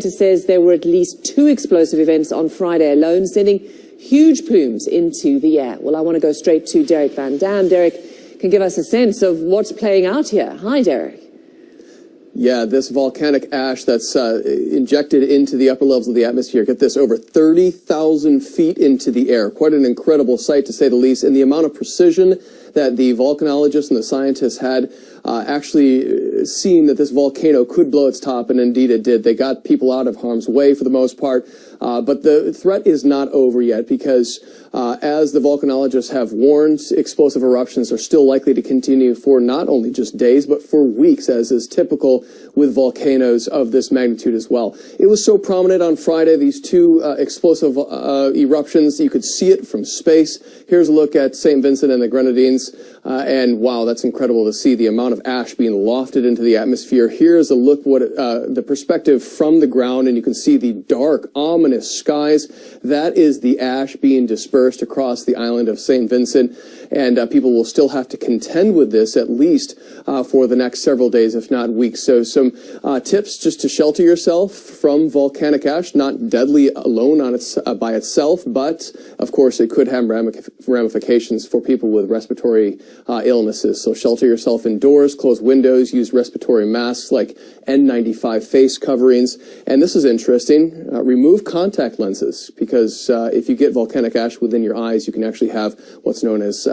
says there were at least 2 explosive events on Friday alone, sending huge plumes into the air. Well, I want to go straight to Derek Van Dam. Derek can give us a sense of what's playing out here. Hi, Derek. Yeah, this volcanic ash that's injected into the upper levels of the atmosphere. Get this, over 30,000 feet into the air. Quite an incredible sight, to say the least. And the amount of precision that the volcanologists and the scientists had actually seen that this volcano could blow its top, and indeed it did. They got people out of harm's way for the most part. But the threat is not over yet, because as the volcanologists have warned, explosive eruptions are still likely to continue for not only just days, but for weeks, as is typical with volcanoes of this magnitude as well. It was so prominent on Friday, these 2 explosive eruptions. You could see it from space. Here's a look at St. Vincent and the Grenadines. And wow, that's incredible to see the amount of ash being lofted into the atmosphere. Here's a look what the perspective from the ground, and you can see the dark, ominous skies. That is the ash being dispersed across the island of St. Vincent, and people will still have to contend with this at least for the next several days, if not weeks. So some tips just to shelter yourself from volcanic ash. Not deadly alone on by itself, but of course it could have ramifications for people with respiratory illnesses. So shelter yourself indoors, close windows, use respiratory masks like N95 face coverings. And this is interesting, remove contact lenses, because if you get volcanic ash within your eyes, you can actually have what's known as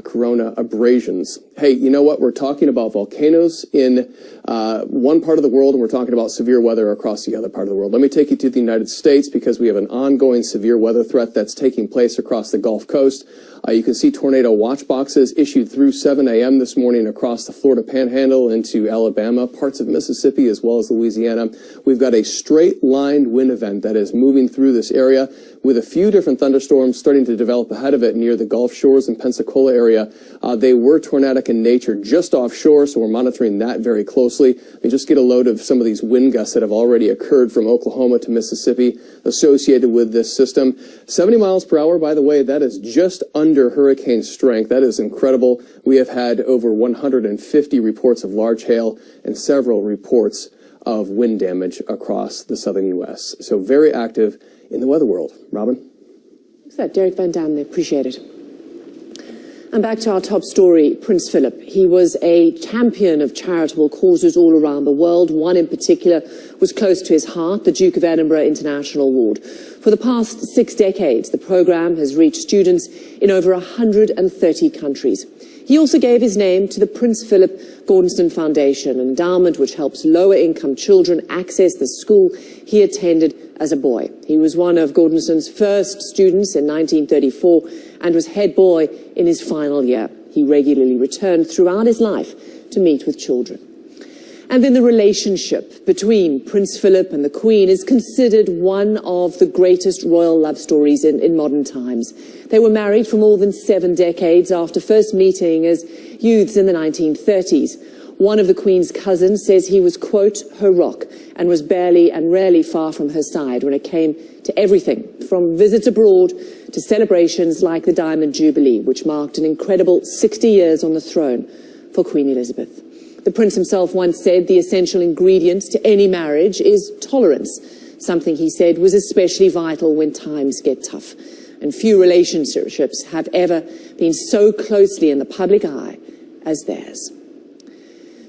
corona abrasions. Hey, you know what? We're talking about volcanoes in one part of the world, and we're talking about severe weather across the other part of the world. Let me take you to the United States, because we have an ongoing severe weather threat that's taking place across the Gulf Coast. You can see tornado watch boxes issued through 7 a.m. this morning across the Florida Panhandle into Alabama, parts of Mississippi, as well as Louisiana. We've got a straight-lined wind event that is moving through this area, with a few different thunderstorms starting to develop ahead of it near the Gulf Shores and Pensacola area. They were tornadic in nature just offshore, so we're monitoring that very closely. We just get a load of some of these wind gusts that have already occurred from Oklahoma to Mississippi associated with this system. 70 miles per hour, by the way, that is just under hurricane strength. That is incredible. We have had over 150 reports of large hail and several reports of wind damage across the southern U.S. So very active in the weather world. Robyn? Thanks for that, Derek Van Dam. Appreciate it. And back to our top story, Prince Philip. He was a champion of charitable causes all around the world. One in particular was close to his heart, the Duke of Edinburgh International Award. For the past 6 decades, the programme has reached students in over 130 countries. He also gave his name to the Prince Philip Gordonstoun Foundation, an endowment which helps lower-income children access the school he attended as a boy. He was one of Gordonstoun's first students in 1934 and was head boy in his final year. He regularly returned throughout his life to meet with children. And then the relationship between Prince Philip and the Queen is considered one of the greatest royal love stories in modern times. They were married for more than 7 decades after first meeting as youths in the 1930s. One of the Queen's cousins says he was, quote, her rock, and was barely and rarely far from her side when it came to everything, from visits abroad to celebrations like the Diamond Jubilee, which marked an incredible 60 years on the throne for Queen Elizabeth. The Prince himself once said the essential ingredient to any marriage is tolerance, something he said was especially vital when times get tough. And few relationships have ever been so closely in the public eye as theirs.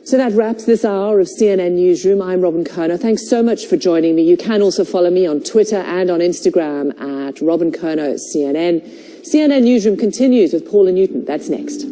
So that wraps this hour of CNN Newsroom. I'm Robyn Curnow. Thanks so much for joining me. You can also follow me on Twitter and on Instagram at Robyn Curnow CNN. CNN Newsroom continues with Paula Newton. That's next.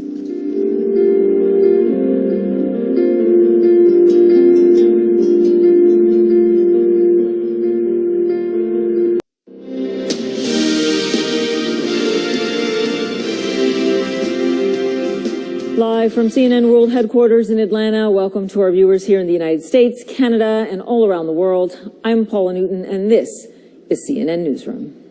Live from CNN World Headquarters in Atlanta, welcome to our viewers here in the United States, Canada, and all around the world. I'm Paula Newton, and this is CNN Newsroom.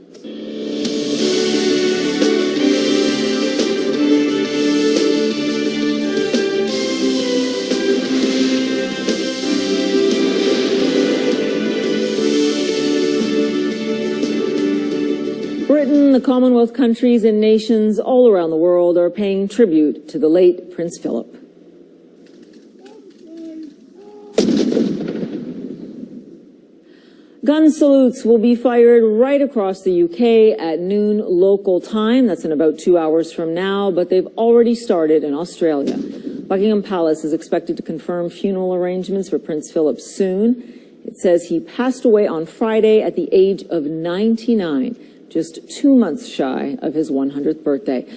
Britain, the Commonwealth countries, and nations all around the world are paying tribute to the late Prince Philip. Gun salutes will be fired right across the UK at noon local time. That's in about 2 hours from now, but they've already started in Australia. Buckingham Palace is expected to confirm funeral arrangements for Prince Philip soon. It says he passed away on Friday at the age of 99, just 2 months shy of his 100th birthday.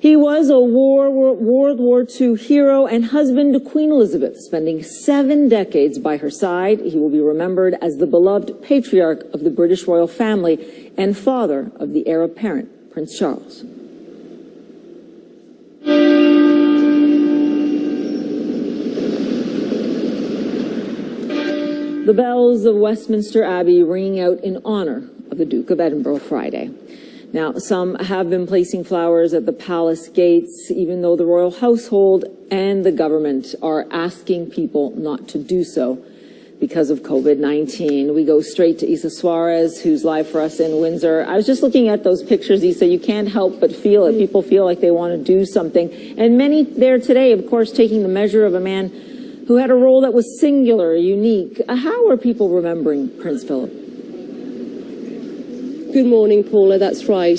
He was a World War II hero and husband to Queen Elizabeth, spending 7 decades by her side. He will be remembered as the beloved patriarch of the British royal family and father of the heir apparent, Prince Charles. The bells of Westminster Abbey ringing out in honor of the Duke of Edinburgh Friday. Now, some have been placing flowers at the palace gates, even though the royal household and the government are asking people not to do so because of COVID-19. We go straight to Soares, who's live for us in Windsor. I was just looking at those pictures, Isa. You can't help but feel it. People feel like they want to do something. And many there today, of course, taking the measure of a man who had a role that was singular, unique. How are people remembering Prince Philip? Good morning, Paula. That's right.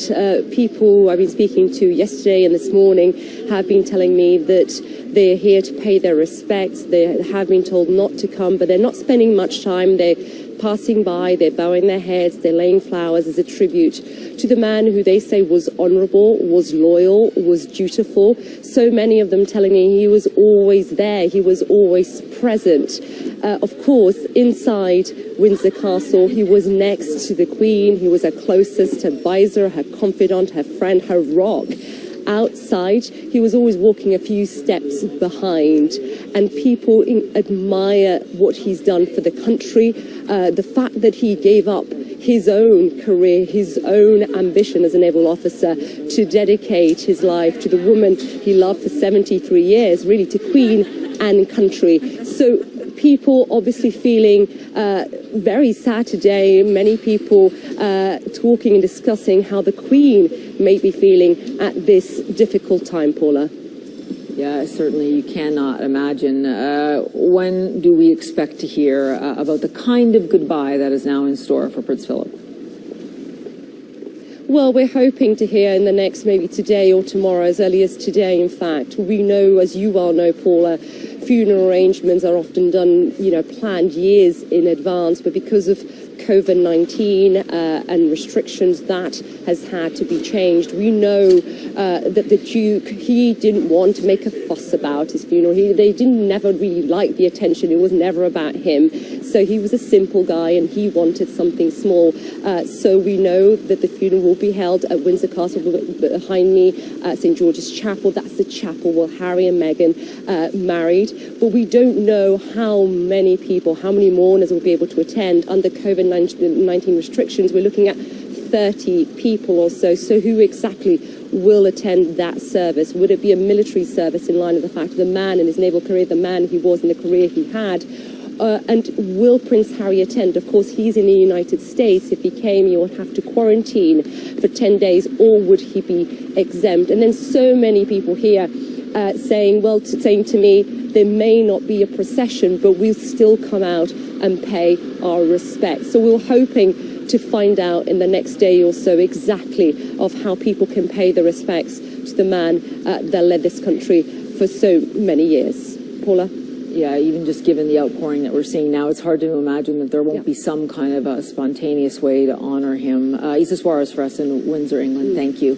People I've been speaking to yesterday and this morning have been telling me that they're here to pay their respects. They have been told not to come, but they're not spending much time. They're passing by, they're bowing their heads, they're laying flowers as a tribute to the man who they say was honourable, was loyal, was dutiful. So many of them telling me he was always there, he was always present. Of course, inside Windsor Castle, he was next to the Queen. He was her closest advisor, her confidant, her friend, her rock. Outside, he was always walking a few steps behind, and people admire what he's done for the country. The fact that he gave up his own career, his own ambition as a naval officer to dedicate his life to the woman he loved for 73 years, really to Queen and country. So people obviously feeling very sad today. Many people talking and discussing how the Queen may be feeling at this difficult time, Paula. Yeah, certainly you cannot imagine. When do we expect to hear about the kind of goodbye that is now in store for Prince Philip? Well, we're hoping to hear in the next, maybe today or tomorrow, as early as today, in fact. We know, as you well know, Paula, funeral arrangements are often done, planned years in advance, but because of COVID-19 and restrictions, that has had to be changed. We know that the Duke, he didn't want to make a fuss about his funeral. They never really like the attention. It was never about him. So he was a simple guy and he wanted something small. So we know that the funeral will be held at Windsor Castle behind me, St. George's Chapel. That's the chapel where Harry and Meghan married. But we don't know how many people, how many mourners will be able to attend under COVID-19 restrictions. We're looking at 30 people or so. So who exactly will attend that service? Would it be a military service in line with the fact of the man in his naval career, the man he was in the career he had? And will Prince Harry attend? Of course, he's in the United States. If he came, he would have to quarantine for 10 days, or would he be exempt? And then so many people here saying to me, there may not be a procession, but we'll still come out and pay our respects. So we're hoping to find out in the next day or so exactly of how people can pay their respects to the man that led this country for so many years. Paula? Yeah, even just given the outpouring that we're seeing now, it's hard to imagine that there won't be some kind of a spontaneous way to honor him. Isa Soares for us in Windsor, England. Thank you.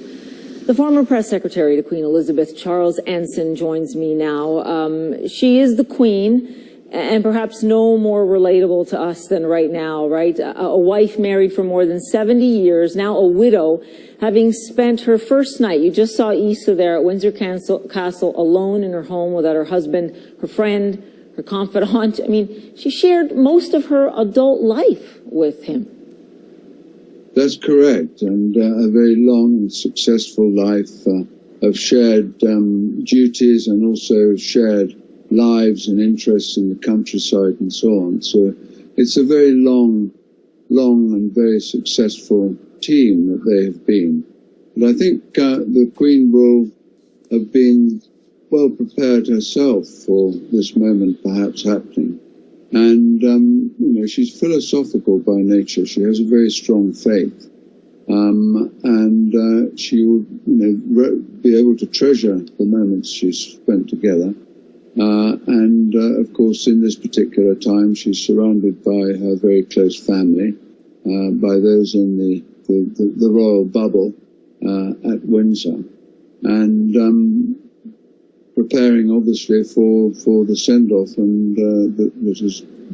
The former press secretary to Queen Elizabeth, Charles Anson, joins me now. She is the Queen, and perhaps no more relatable to us than right now, right? A wife married for more than 70 years, now a widow, having spent her first night, you just saw Isa there at Windsor Castle, alone in her home without her husband, her friend, her confidant. I mean, she shared most of her adult life with him. That's correct, and a very long and successful life of shared duties and also shared lives and interests in the countryside and so on. So it's a very long and very successful team that they have been. But I think the Queen will have been well prepared herself for this moment perhaps happening. And, she's philosophical by nature. She has a very strong faith. And she will, be able to treasure the moments she's spent together. And of course, in this particular time, she's surrounded by her very close family, by those in the royal bubble at Windsor, and preparing obviously for the send-off and that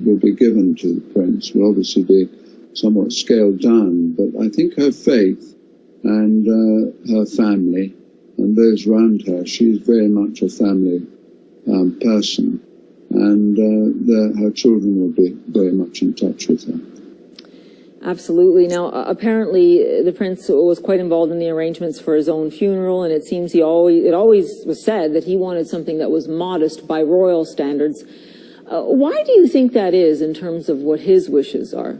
will be given to the Prince. Will obviously be somewhat scaled down, but I think her faith and her family and those around her, she's very much a family person, and her children will be very much in touch with her. Absolutely. Now, apparently, the Prince was quite involved in the arrangements for his own funeral, and it seems it always was said that he wanted something that was modest by royal standards. Why do you think that is in terms of what his wishes are?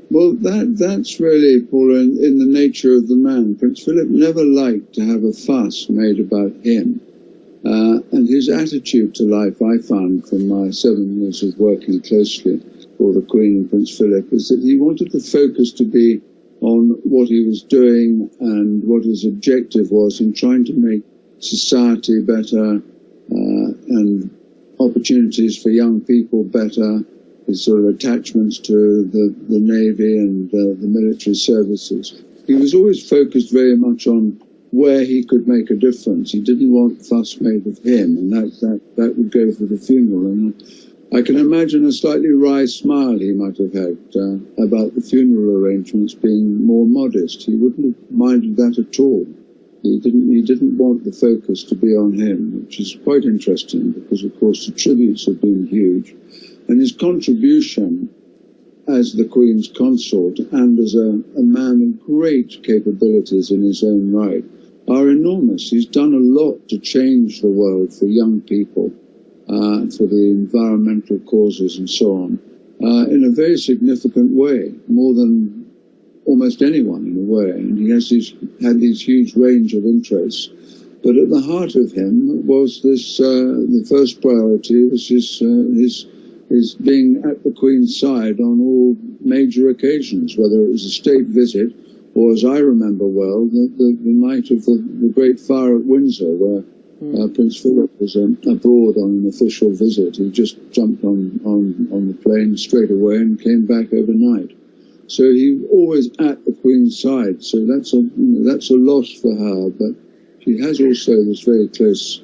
Well, that's really, Paula, in the nature of the man. Prince Philip never liked to have a fuss made about him. And his attitude to life, I found from my 7 years of working closely for the Queen and Prince Philip, is that he wanted the focus to be on what he was doing and what his objective was in trying to make society better and opportunities for young people better, his sort of attachments to the Navy and the military services. He was always focused very much on where he could make a difference. He didn't want fuss made of him, and that would go for the funeral. And I can imagine a slightly wry smile he might have had about the funeral arrangements being more modest. He wouldn't have minded that at all. He didn't want the focus to be on him, which is quite interesting because, of course, the tributes have been huge. And his contribution as the Queen's consort and as a man of great capabilities in his own right are enormous. He's done a lot to change the world for young people, for the environmental causes and so on, in a very significant way, more than almost anyone in a way. And he has had these huge range of interests. But at the heart of him was this, the first priority was his being at the Queen's side on all major occasions, whether it was a state visit or, as I remember well, the night of the Great Fire at Windsor, where Prince Philip was abroad on an official visit. He just jumped on the plane straight away and came back overnight. So he always at the Queen's side. So that's a loss for her, but she has also this very close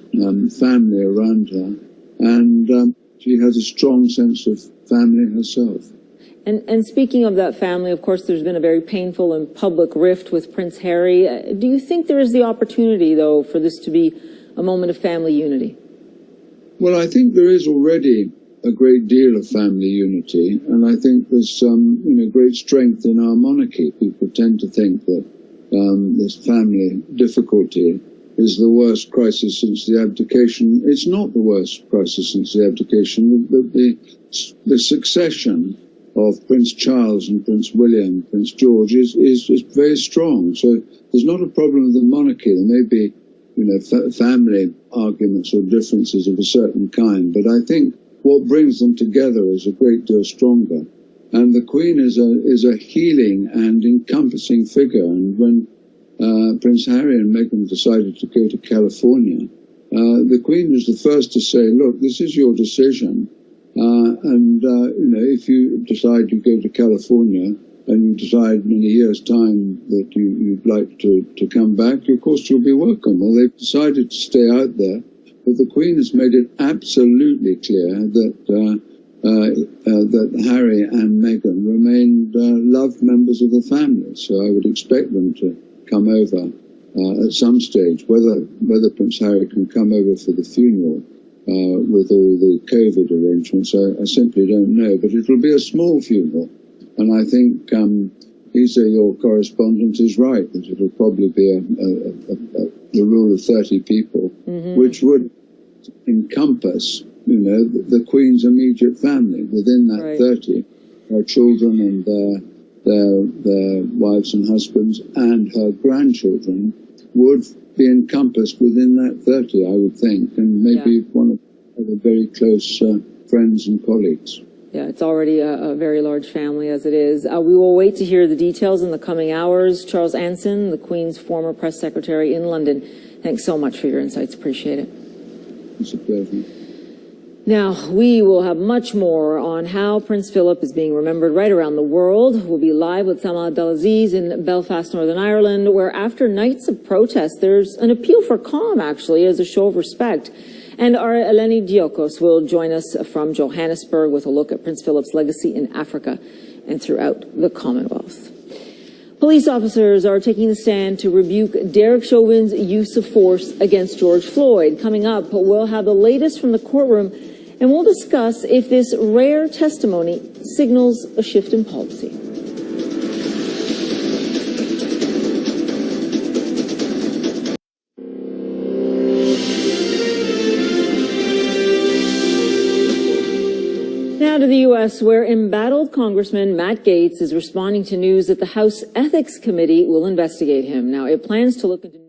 family around her, and she has a strong sense of family herself. And speaking of that family, of course, there's been a very painful and public rift with Prince Harry. Do you think there is the opportunity, though, for this to be a moment of family unity? Well, I think there is already a great deal of family unity, and I think there's great strength in our monarchy. People tend to think that this family difficulty is the worst crisis since the abdication. It's not the worst crisis since the abdication. The succession of Prince Charles and Prince William, Prince George is very strong. So there's not a problem with the monarchy. There may be, family arguments or differences of a certain kind, but I think what brings them together is a great deal stronger. And the Queen is a healing and encompassing figure. And when Prince Harry and Meghan decided to go to California, the Queen was the first to say, look, this is your decision. If you decide you go to California and you decide in a year's time that you'd like to come back, of course you'll be welcome. Well, they've decided to stay out there, but the Queen has made it absolutely clear that Harry and Meghan remained loved members of the family. So I would expect them to come over at some stage. Whether Prince Harry can come over for the funeral with all the COVID arrangements, I simply don't know. But it'll be a small funeral, and I think Isa, your correspondent, is right that it'll probably be the rule of 30 people, which would encompass, the Queen's immediate family. Within that 30, her children and their wives and husbands and her grandchildren would be encompassed within that 30, I would think, and maybe one of the very close friends and colleagues. Yeah, it's already a very large family as it is. We will wait to hear the details in the coming hours. Charles Anson, the Queen's former press secretary in London, thanks so much for your insights. Appreciate it. It's a pleasure. Now, we will have much more on how Prince Philip is being remembered right around the world. We'll be live with Sama Abdelaziz in Belfast, Northern Ireland, where after nights of protest, there's an appeal for calm, actually, as a show of respect. And our Eleni Diokos will join us from Johannesburg with a look at Prince Philip's legacy in Africa and throughout the Commonwealth. Police officers are taking the stand to rebuke Derek Chauvin's use of force against George Floyd. Coming up, we'll have the latest from the courtroom, and we'll discuss if this rare testimony signals a shift in policy. Now to the U.S., where embattled Congressman Matt Gaetz is responding to news that the House Ethics Committee will investigate him. Now, it plans to look into